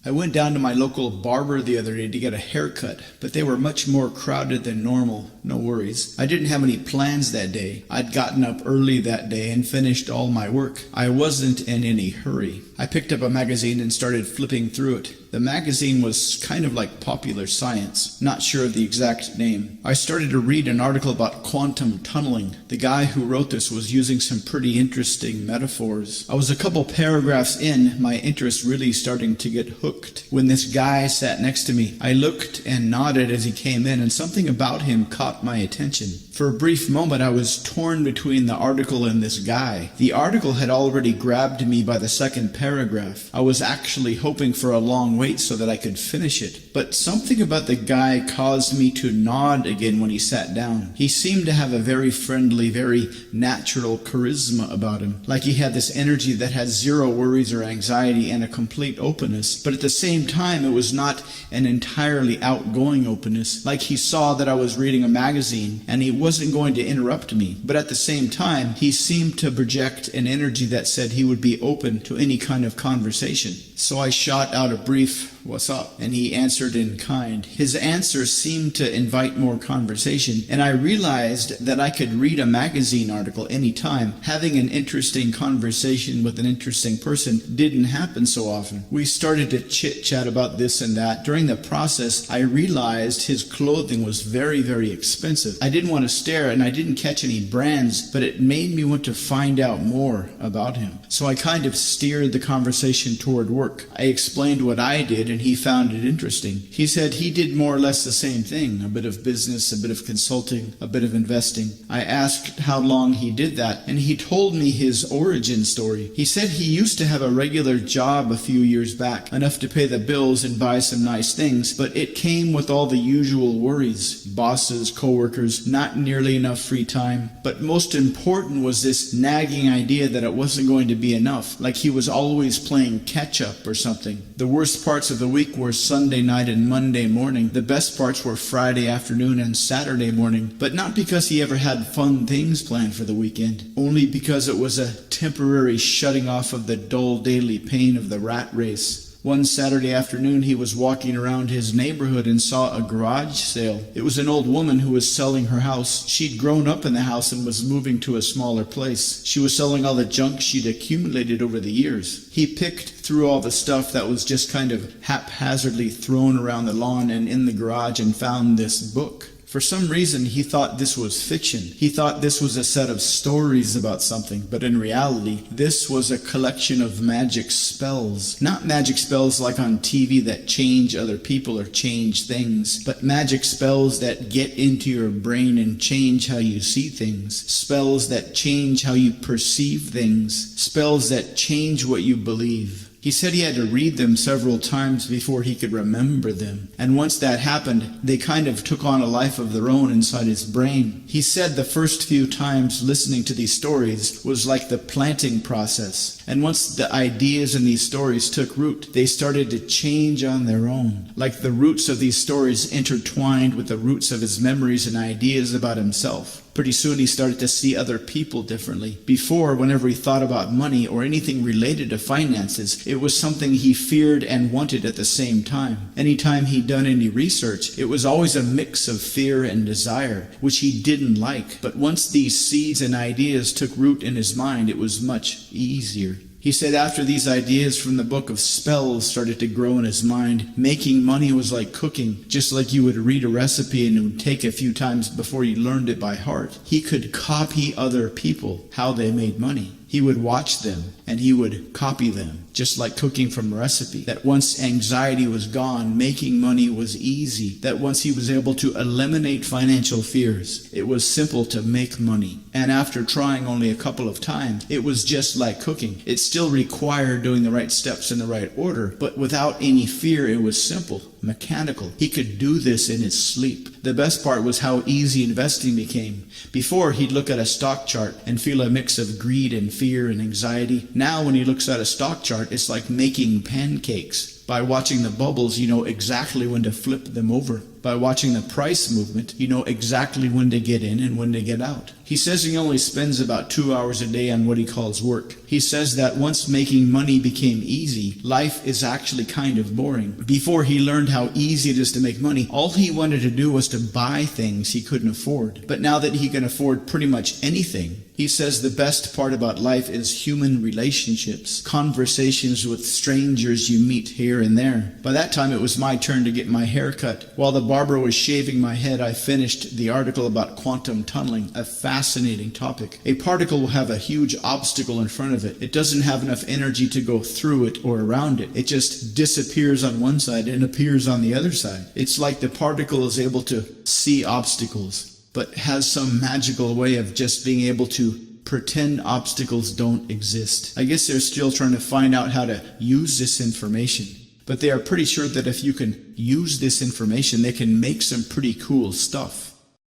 I went down to my local barber the other day to get a haircut, but they were much more crowded than normal. No worries. I didn't have any plans that day. I'd gotten up early that day and finished all my work. I wasn't in any hurry. I picked up a magazine and started flipping through it. The magazine was kind of like Popular Science, not sure of the exact name. I started to read an article about quantum tunneling. The guy who wrote this was using some pretty interesting metaphors. I was a couple paragraphs in, my interest really starting to get hooked, when this guy sat next to me. I looked and nodded as he came in, and something about him caught my attention. For a brief moment, I was torn between the article and this guy. The article had already grabbed me by the second paragraph. I was actually hoping for a long wait so that I could finish it. But something about the guy caused me to nod again when he sat down. He seemed to have a very friendly, very natural charisma about him. Like he had this energy that had zero worries or anxiety and a complete openness. But at the same time, it was not an entirely outgoing openness. Like he saw that I was reading a magazine and he wasn't going to interrupt me. But at the same time, he seemed to project an energy that said he would be open to any kind of conversation. So I shot out a brief, "What's up?" and he answered in kind. His answer seemed to invite more conversation, and I realized that I could read a magazine article anytime. Having an interesting conversation with an interesting person didn't happen so often. We started to chit-chat about this and that. During the process, I realized his clothing was very, very expensive. I didn't want to stare, and I didn't catch any brands, but it made me want to find out more about him. So I kind of steered the conversation toward work. I explained what I did, and he found it interesting. He said he did more or less the same thing, a bit of business, a bit of consulting, a bit of investing. I asked how long he did that, and he told me his origin story. He said he used to have a regular job a few years back, enough to pay the bills and buy some nice things, but it came with all the usual worries. Bosses, coworkers, not nearly enough free time. But most important was this nagging idea that it wasn't going to be enough, like he was always playing catch-up or something. The worst parts of the week were Sunday night and Monday morning. The best parts were Friday afternoon and Saturday morning, but not because he ever had fun things planned for the weekend, only because it was a temporary shutting off of the dull daily pain of the rat race. One Saturday afternoon, he was walking around his neighborhood and saw a garage sale. It was an old woman who was selling her house. She'd grown up in the house and was moving to a smaller place. She was selling all the junk she'd accumulated over the years. He picked through all the stuff that was just kind of haphazardly thrown around the lawn and in the garage and found this book. For some reason, he thought this was fiction. He thought this was a set of stories about something, but in reality, this was a collection of magic spells. Not magic spells like on TV that change other people or change things, but magic spells that get into your brain and change how you see things. Spells that change how you perceive things. Spells that change what you believe. He said he had to read them several times before he could remember them. And once that happened, they kind of took on a life of their own inside his brain. He said the first few times listening to these stories was like the planting process. And once the ideas in these stories took root, they started to change on their own. Like the roots of these stories intertwined with the roots of his memories and ideas about himself. Pretty soon he started to see other people differently. Before, whenever he thought about money or anything related to finances, it was something he feared and wanted at the same time. Anytime he'd done any research, it was always a mix of fear and desire, which he didn't like. But once these seeds and ideas took root in his mind, it was much easier. He said after these ideas from the book of spells started to grow in his mind, making money was like cooking, just like you would read a recipe and it would take a few times before you learned it by heart. He could copy other people, how they made money. He would watch them and he would copy them, just like cooking from a recipe. That once anxiety was gone, making money was easy. That once he was able to eliminate financial fears, it was simple to make money. And after trying only a couple of times, it was just like cooking. It still required doing the right steps in the right order, but without any fear, it was simple, mechanical. He could do this in his sleep. The best part was how easy investing became. Before, he'd look at a stock chart and feel a mix of greed and fear and anxiety. Now, when he looks at a stock chart, it's like making pancakes. By watching the bubbles, you know exactly when to flip them over. By watching the price movement, you know exactly when to get in and when to get out. He says he only spends about 2 hours a day on what he calls work. He says that once making money became easy, life is actually kind of boring. Before he learned how easy it is to make money, all he wanted to do was to buy things he couldn't afford. But now that he can afford pretty much anything, he says the best part about life is human relationships, conversations with strangers you meet here and there. By that time, it was my turn to get my hair cut. While the barber was shaving my head, I finished the article about quantum tunneling, a fascinating topic. A particle will have a huge obstacle in front of it. It doesn't have enough energy to go through it or around it. It just disappears on one side and appears on the other side. It's like the particle is able to see obstacles, but has some magical way of just being able to pretend obstacles don't exist. I guess they're still trying to find out how to use this information. But they are pretty sure that if you can use this information, they can make some pretty cool stuff.